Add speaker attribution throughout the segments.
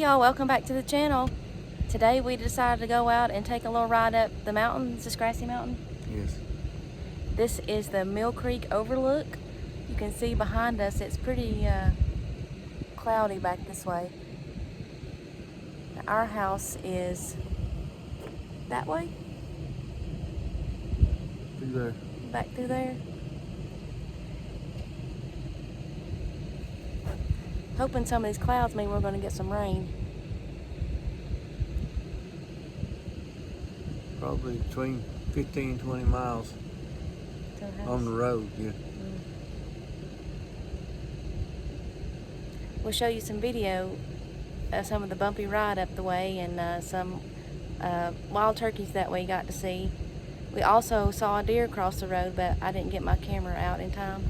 Speaker 1: Hey y'all, welcome back to the channel. Today we decided to go out and take a little ride up the mountain. Is this Grassy Mountain?
Speaker 2: Yes.
Speaker 1: This is the Mill Creek overlook. You can see behind us it's pretty cloudy back this way. Our house is that way?
Speaker 2: Through there.
Speaker 1: Back through there. Hoping some of these clouds mean we're going to get some rain.
Speaker 2: Probably between 15 and 20 miles
Speaker 1: To the house.
Speaker 2: on the road, yeah.
Speaker 1: We'll show you some video of some of the bumpy ride up the way and some wild turkeys that we got to see. We also saw a deer cross the road, but I didn't get my camera out in time.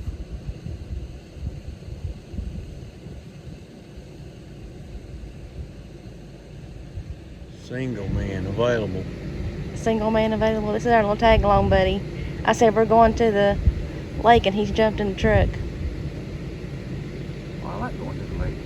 Speaker 2: Single man available.
Speaker 1: Single man available. This is our little tag along buddy. I said we're going to the lake and he's jumped in the truck.
Speaker 2: Well, I like going to the lake.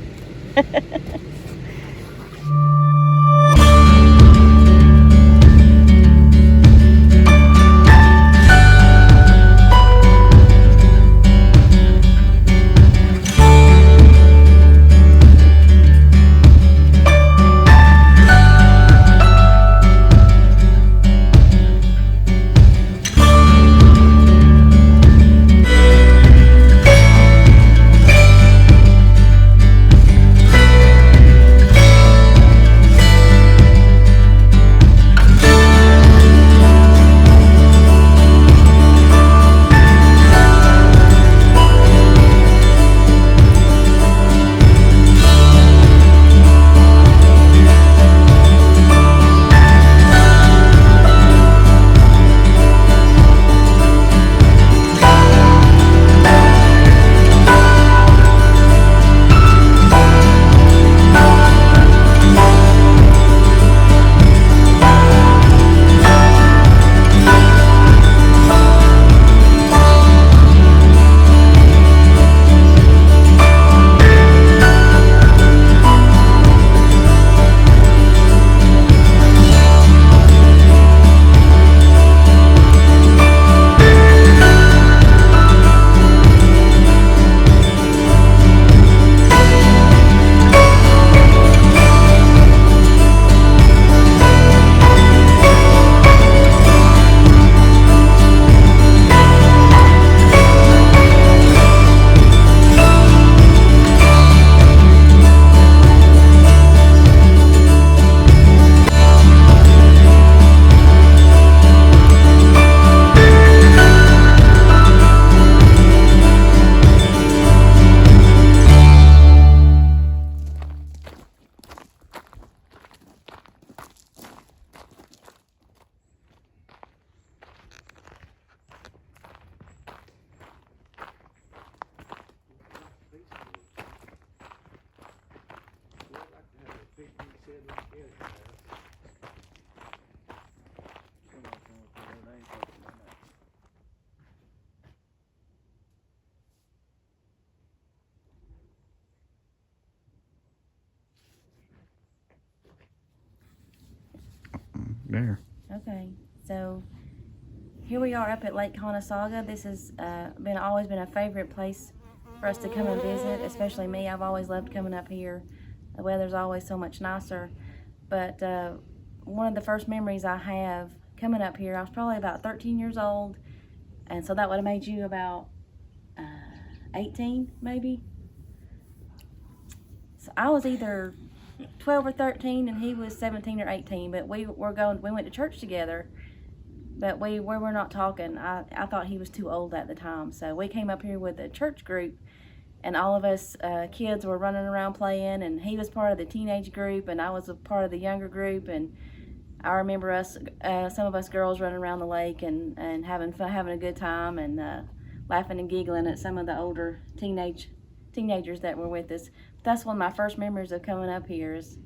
Speaker 2: There.
Speaker 1: Okay, so here we are up at Lake Conasauga. This has always been a favorite place for us to come and visit, especially me. I've always loved coming up here. The weather's always so much nicer. But one of the first memories I have coming up here, I was probably about 13 years old, and so that would have made you about 18 maybe. So I was either 12 or 13 and he was 17 or 18, but we went to church together, but we were not talking. I thought he was too old at the time, so we came up here with a church group, and all of us kids were running around playing, and he was part of the teenage group and I was a part of the younger group. And I remember us some of us girls running around the lake and having fun, having a good time, and laughing and giggling at some of the older teenagers that were with us. That's one of my first memories of coming up here is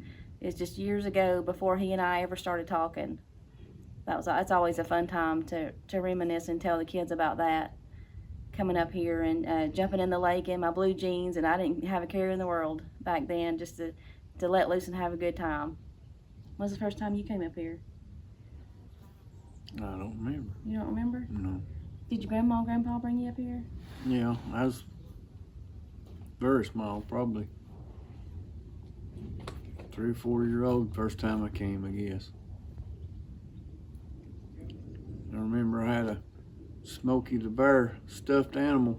Speaker 1: just years ago, before he and I ever started talking. It's always a fun time to reminisce and tell the kids about that. Coming up here and jumping in the lake in my blue jeans, and I didn't have a care in the world back then, just to to let loose and have a good time. When was the first time you came up here?
Speaker 2: I don't remember.
Speaker 1: You don't remember?
Speaker 2: No.
Speaker 1: Did your grandma and grandpa bring you up here?
Speaker 2: Yeah, I was very small, probably 3 or 4 year old first time I came, I guess. I remember I had a Smokey the Bear stuffed animal,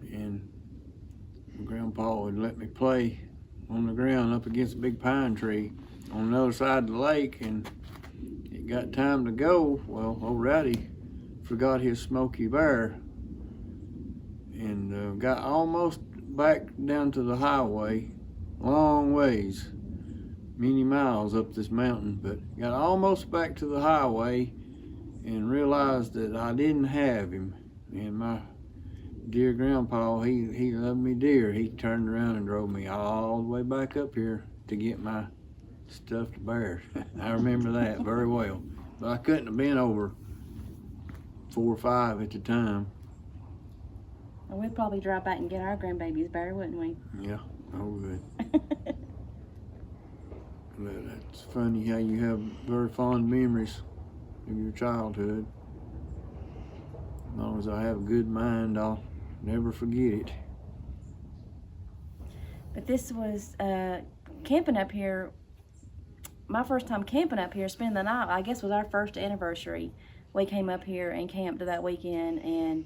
Speaker 2: and my grandpa would let me play on the ground up against a big pine tree on the other side of the lake, and it got time to go. Well, old Rowdy forgot his Smokey Bear and got almost back down to the highway, long ways, many miles up this mountain, but got almost back to the highway and realized that I didn't have him. And my dear grandpa, he loved me dear. He turned around and drove me all the way back up here to get my stuffed bear. I remember that very well. But I couldn't have been over 4 or 5 at the time.
Speaker 1: And we'd probably drive back and get our grandbaby's bear, wouldn't we?
Speaker 2: Yeah, oh good. But it's funny how you have very fond memories of your childhood. As long as I have a good mind, I'll never forget it.
Speaker 1: But this was camping up here. My first time camping up here, spending the night, I guess, was our first anniversary. We came up here and camped that weekend, and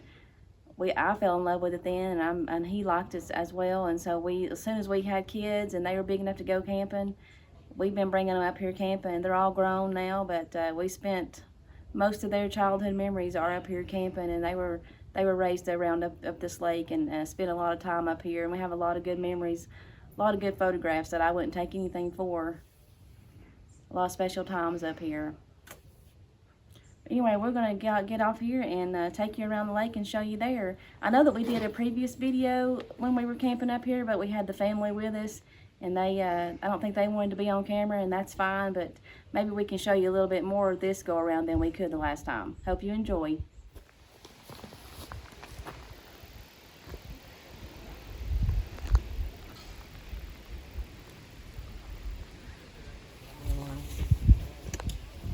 Speaker 1: I fell in love with it then, and he liked it as well. And so as soon as we had kids and they were big enough to go camping, we've been bringing them up here camping. They're all grown now, but we spent most of their childhood memories are up here camping, and they were raised around up this lake and spent a lot of time up here. And we have a lot of good memories, a lot of good photographs that I wouldn't take anything for. A lot of special times up here. Anyway, we're going to get off here and take you around the lake and show you there. I know that we did a previous video when we were camping up here, but we had the family with us, and they I don't think they wanted to be on camera, and that's fine, but maybe we can show you a little bit more of this go around than we could the last time. Hope you enjoy.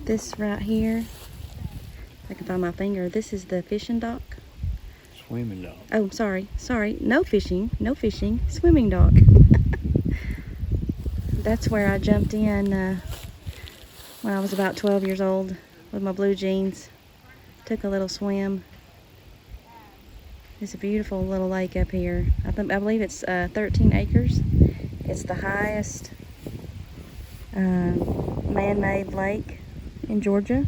Speaker 1: This right here, if I can find my finger, this is the fishing dock.
Speaker 2: Swimming dock.
Speaker 1: Oh, sorry, no fishing, swimming dock. That's where I jumped in when I was about 12 years old with my blue jeans. Took a little swim. It's a beautiful little lake up here. I believe it's 13 acres. It's the highest man-made lake in Georgia.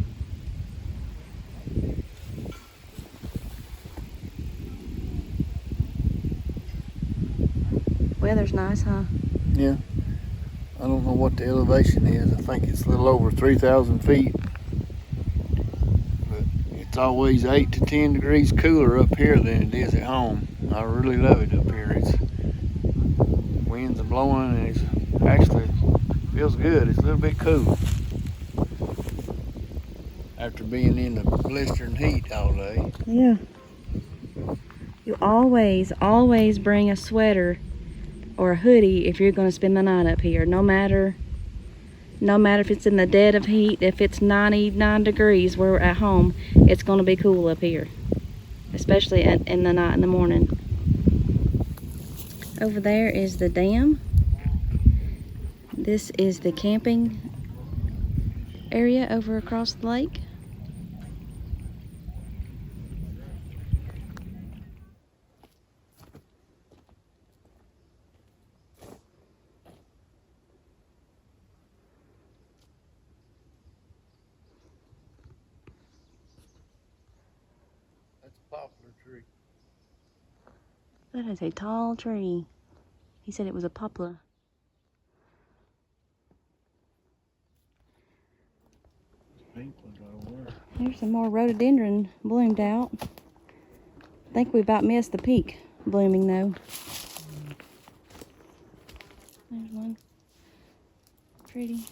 Speaker 1: Weather's nice, huh?
Speaker 2: Yeah. I don't know what the elevation is. I think it's a little over 3,000 feet. But it's always 8 to 10 degrees cooler up here than it is at home. I really love it up here. Winds are blowing, and it's actually feels good. It's a little bit cool after being in the blistering heat all day.
Speaker 1: Yeah. You always bring a sweater or a hoodie if you're going to spend the night up here. No matter if it's in the dead of heat, if it's 99 degrees where we're at home, it's going to be cool up here, especially in the night and the morning. Over there is the dam. This is the camping area over across the lake.
Speaker 2: That's a poplar tree.
Speaker 1: That is a tall tree. He said it was a poplar.
Speaker 2: Pink ones over there.
Speaker 1: Here's some more rhododendron bloomed out. I think we about missed the peak blooming though. There's one. Pretty.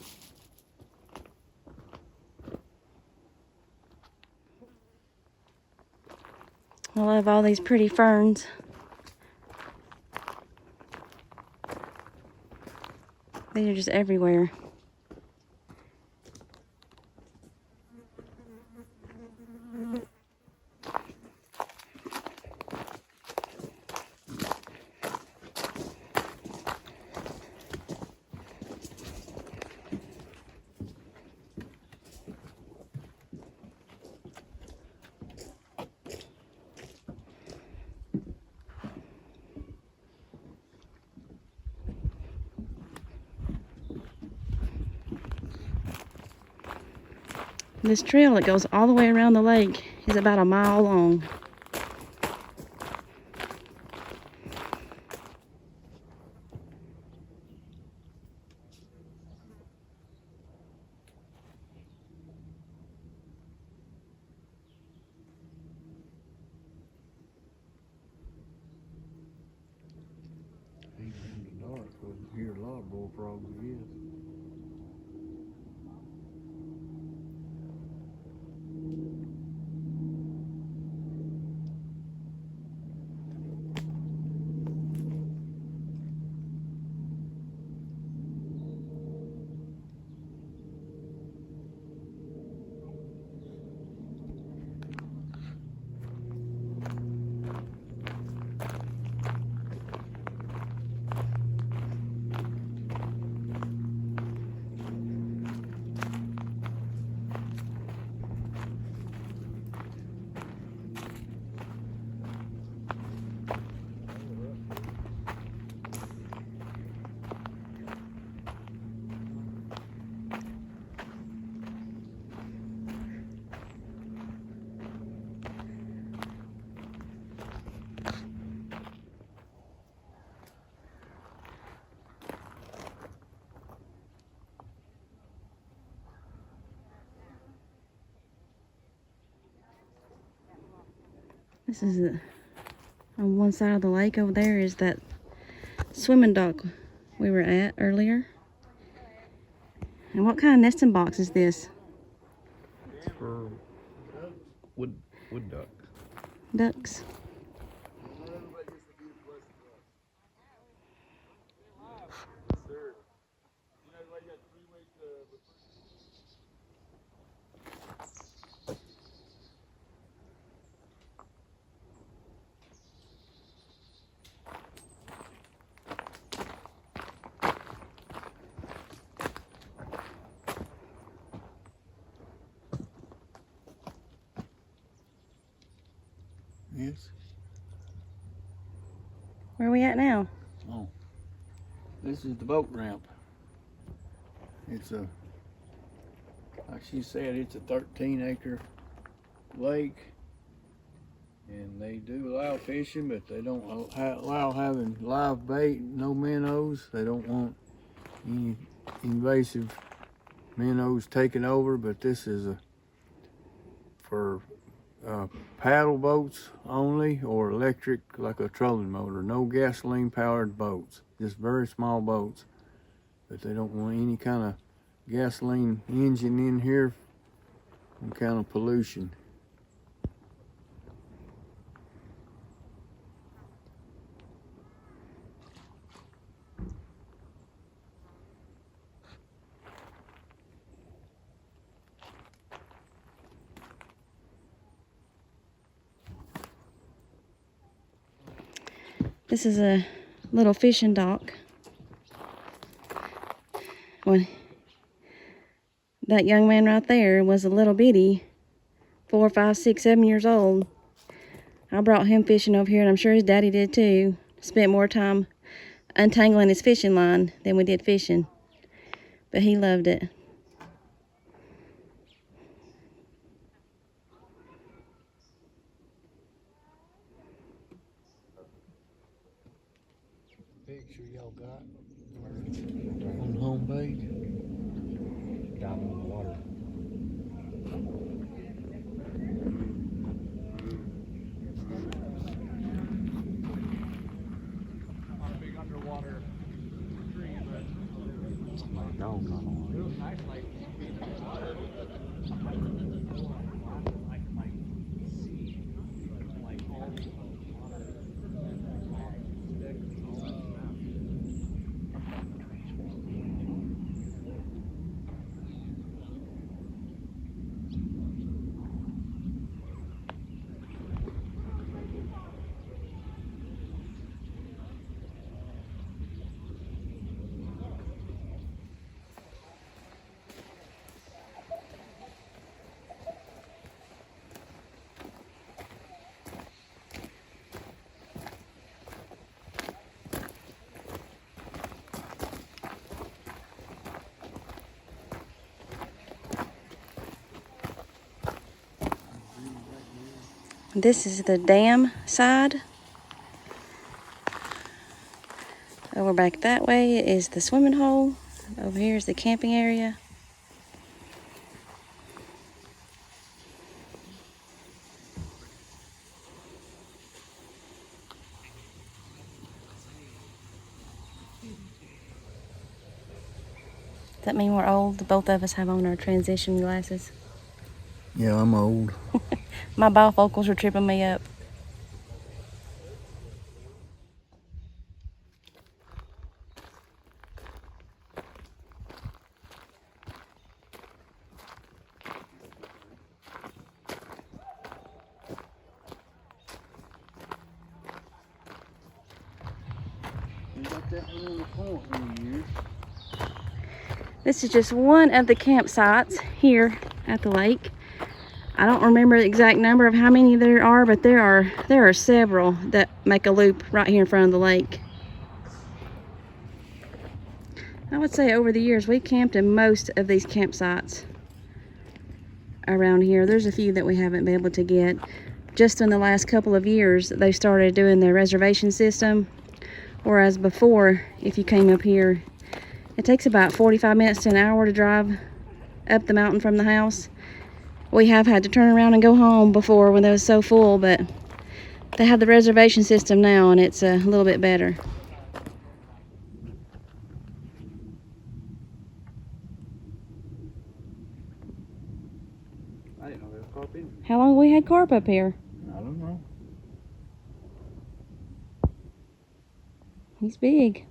Speaker 1: I love all these pretty ferns. They are just everywhere. This trail that goes all the way around the lake is about a mile long.
Speaker 2: Even in the dark, couldn't hear a lot of bullfrogs again.
Speaker 1: This is on one side of the lake. Over there is that swimming dock we were at earlier. And what kind of nesting box is this?
Speaker 2: It's for wood duck.
Speaker 1: Ducks.
Speaker 2: Yes.
Speaker 1: Where are we at now?
Speaker 2: Oh, this is the boat ramp. It's a, like she said, it's a 13-acre lake, and they do allow fishing, but they don't allow having live bait, no minnows. They don't want any invasive minnows taking over, but this is for paddle boats only, or electric, like a trolling motor. No gasoline powered boats, just very small boats. But they don't want any kind of gasoline engine in here, some kind of pollution.
Speaker 1: This is a little fishing dock. Well, that young man right there was a little bitty, 4, 5, 6, 7 years old. I brought him fishing over here, and I'm sure his daddy did too. Spent more time untangling his fishing line than we did fishing. But he loved it.
Speaker 2: Picture y'all got on home bait. Down in the water.
Speaker 3: Not a big underwater tree, but
Speaker 2: It's my dog on
Speaker 3: it was nice, like being in the water.
Speaker 1: This is the dam side. Over back that way is the swimming hole. Over here is the camping area. Does that mean we're old? Both of us have on our transition glasses.
Speaker 2: Yeah, I'm old.
Speaker 1: My bifocals are tripping me up. This is just one of the campsites here at the lake. I don't remember the exact number of how many there are, but there are several that make a loop right here in front of the lake. I would say over the years we camped in most of these campsites around here. There's a few that we haven't been able to get. Just in the last couple of years they started doing their reservation system, whereas before, if you came up here, it takes about 45 minutes to an hour to drive up the mountain from the house. We have had to turn around and go home before when it was so full, but they have the reservation system now and it's a little bit better.
Speaker 3: I didn't know there was carp in.
Speaker 1: How long have we had carp up here?
Speaker 3: I don't know.
Speaker 1: He's big.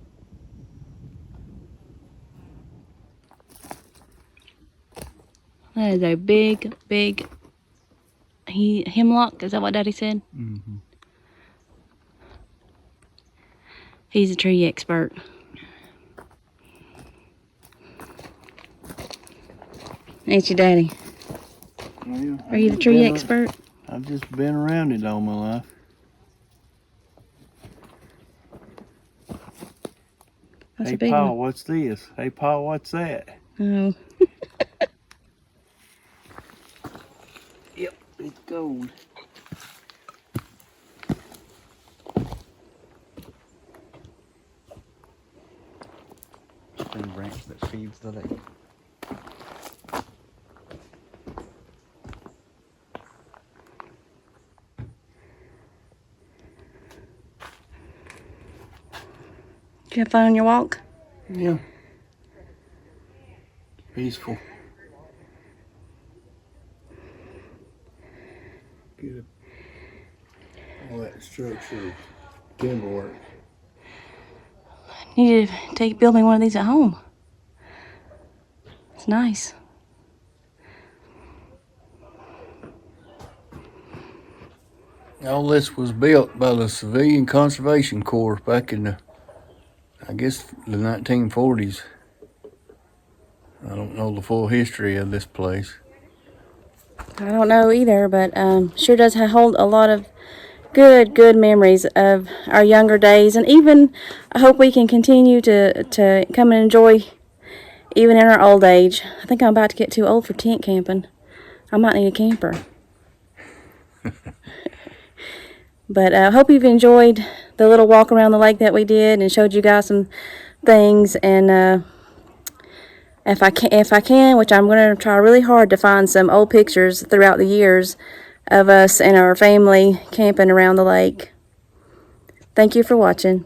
Speaker 1: That is a big hemlock. Is that what Daddy said?
Speaker 2: Mm-hmm.
Speaker 1: He's a tree expert. Ain't you, Daddy?
Speaker 2: Well,
Speaker 1: Are you the tree expert?
Speaker 2: I've just been around it all my life.
Speaker 1: That's
Speaker 2: Hey,
Speaker 1: a big
Speaker 2: Paul,
Speaker 1: one.
Speaker 2: what's this? Hey, Paul, what's that?
Speaker 1: Oh.
Speaker 2: Yep, it's gold.
Speaker 3: Spring branch that feeds the lake.
Speaker 1: Did you have fun on your walk?
Speaker 2: Yeah. Peaceful. Good. All that structure, timber work.
Speaker 1: You need to build me one of these at home. It's nice.
Speaker 2: All this was built by the Civilian Conservation Corps back in the, I guess, the 1940s. I don't know the full history of this place.
Speaker 1: I don't know either, but sure does hold a lot of good memories of our younger days, and even I hope we can continue to come and enjoy even in our old age. I think I'm about to get too old for tent camping. I might need a camper. But I hope you've enjoyed the little walk around the lake that we did and showed you guys some things. And if I can, which I'm going to try really hard to find some old pictures throughout the years of us and our family camping around the lake. Thank you for watching.